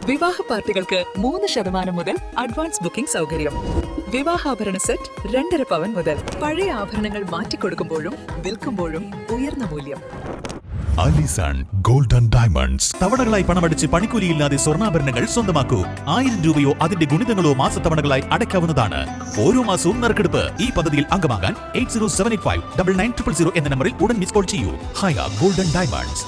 വിവാഹ പാർട്ടികൾക്ക് 3% മുതൽ അഡ്വാൻസ് ബുക്കിംഗ് സൗകര്യം. വിവാഹാഭരണ സെറ്റ് 2.5 പവൻ മുതൽ. പഴയ ആഭരണങ്ങൾ മാറ്റിക്കൊടുക്കുമ്പോഴും വിൽക്കുമ്പോഴും ഉയർന്ന മൂല്യം. Alison golden diamonds. തവണകളായി പണമടിച്ച് പണിക്കൂലിയില്ലാതെ സ്വർണ്ണാഭരണങ്ങൾ സ്വന്തമാക്കൂ. 1000 രൂപയോ അതിന്റെ ഗുണിതങ്ങളോ മാസത്തവണകളായി അടയ്ക്കാവുന്നതാണ്. ഓരോ മാസവും നറുക്കെടുപ്പ്. ഈ പദ്ധതിയിൽ അംഗമാകാൻ 8078599900 എന്ന നമ്പറിൽ ഉടൻ മിസ് കോൾ ചെയ്യൂ. ഹയ ഗോൾഡൻ ഡയമണ്ട്സ്.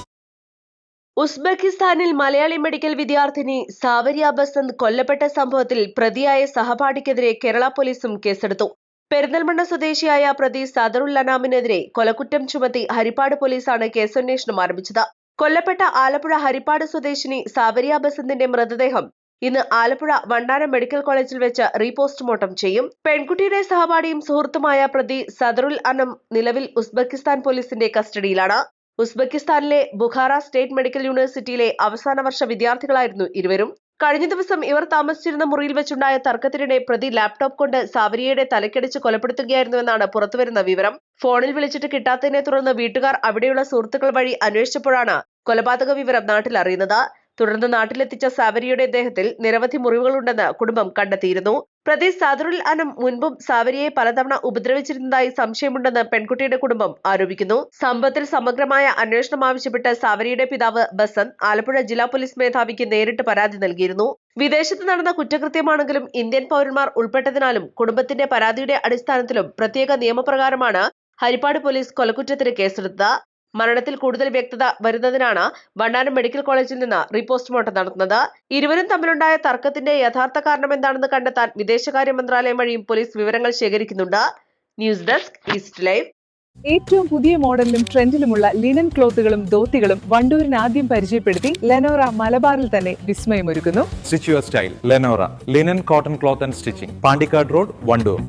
ഉസ്ബെക്കിസ്ഥാനിൽ മലയാളി മെഡിക്കൽ വിദ്യാർത്ഥിനി സാവരിയ ബസന്ത് കൊല്ലപ്പെട്ട സംഭവത്തിൽ പ്രതിയായ സഹപാഠിക്കെതിരെ കേരള പോലീസും കേസെടുത്തു. പെരിന്തൽമണ്ണ സ്വദേശിയായ പ്രതി സദറുൽ അനാമിനെതിരെ കൊലക്കുറ്റം ചുമത്തി ഹരിപ്പാട് പോലീസാണ് കേസന്വേഷണം ആരംഭിച്ചത്. കൊല്ലപ്പെട്ട ആലപ്പുഴ ഹരിപ്പാട് സ്വദേശിനി സാവരിയ ബസന്തിന്റെ മൃതദേഹം ഇന്ന് ആലപ്പുഴ വണ്ടാനം മെഡിക്കൽ കോളേജിൽ വെച്ച് റീപോസ്റ്റ്മോർട്ടം ചെയ്യും. പെൺകുട്ടിയുടെ സഹപാഠിയും സുഹൃത്തുമായ പ്രതി സദറുൽ അനം നിലവിൽ ഉസ്ബെക്കിസ്ഥാൻ പോലീസിന്റെ കസ്റ്റഡിയിലാണ്. ഉസ്ബെക്കിസ്ഥാനിലെ ബുഖാറ സ്റ്റേറ്റ് മെഡിക്കൽ യൂണിവേഴ്സിറ്റിയിലെ അവസാന വർഷ വിദ്യാർത്ഥികളായിരുന്നു ഇരുവരും. കഴിഞ്ഞ ദിവസം ഇവർ താമസിച്ചിരുന്ന മുറിയിൽ വെച്ചുണ്ടായ തർക്കത്തിനിടെ പ്രതി ലാപ്ടോപ്പ് കൊണ്ട് സാവരിയയുടെ തലക്കടിച്ച് കൊലപ്പെടുത്തുകയായിരുന്നുവെന്നാണ് പുറത്തുവരുന്ന വിവരം. ഫോണിൽ വിളിച്ചിട്ട് കിട്ടാത്തതിനെ തുടർന്ന് വീട്ടുകാർ അവിടെയുള്ള സുഹൃത്തുക്കൾ വഴി അന്വേഷിച്ചപ്പോഴാണ് കൊലപാതക വിവരം നാട്ടിൽ അറിയുന്നത്. തുടർന്ന് നാട്ടിലെത്തിച്ച സാവരിയയുടെ ദേഹത്തിൽ നിരവധി മുറിവുകളുണ്ടെന്ന് കുടുംബം കണ്ടെത്തിയിരുന്നു. പ്രതി സദറുൽ അനം മുൻപും സാവരിയെ പലതവണ ഉപദ്രവിച്ചിരുന്നതായി സംശയമുണ്ടെന്ന് പെൺകുട്ടിയുടെ കുടുംബം ആരോപിക്കുന്നു. സംഭവത്തിൽ സമഗ്രമായ അന്വേഷണം ആവശ്യപ്പെട്ട് സാവരിയുടെ പിതാവ് ബസന്ത് ആലപ്പുഴ ജില്ലാ പോലീസ് മേധാവിക്ക് നേരിട്ട് പരാതി നൽകിയിരുന്നു. വിദേശത്ത് നടന്ന കുറ്റകൃത്യമാണെങ്കിലും ഇന്ത്യൻ പൗരന്മാർ ഉൾപ്പെട്ടതിനാലും കുടുംബത്തിന്റെ പരാതിയുടെ അടിസ്ഥാനത്തിലും പ്രത്യേക നിയമപ്രകാരമാണ് ഹരിപ്പാട് പോലീസ് കൊലക്കുറ്റത്തിന് കേസെടുത്തത്. മരണത്തിൽ കൂടുതൽ വ്യക്തത വരുന്നതിനാണ് വണ്ടാനം മെഡിക്കൽ കോളേജിൽ നിന്ന് റീപോസ്റ്റ്മോർട്ടം നടത്തുന്നത്. ഇരുവരും തമ്മിലുണ്ടായ തർക്കത്തിന്റെ യഥാർത്ഥ കാരണം എന്താണെന്ന് കണ്ടെത്താൻ വിദേശകാര്യ മന്ത്രാലയം വഴിയും പോലീസ് വിവരങ്ങൾ ശേഖരിക്കുന്നുണ്ട്. News desk east live. ഏറ്റവും പുതിയ മോഡലിലും ട്രെൻഡിലുമുള്ള ലിനൻ ക്ലോത്തുകളും ധോത്തികളും വണ്ടൂരിന് ആദ്യം പരിചയപ്പെടുത്തി ലെനോറ മലബാറിൽ തന്നെ വിസ്മയമൊരുക്കുന്നു. Stitch your style Lenora linen cotton cloth and stitching, Pandikkad road, Wandoor.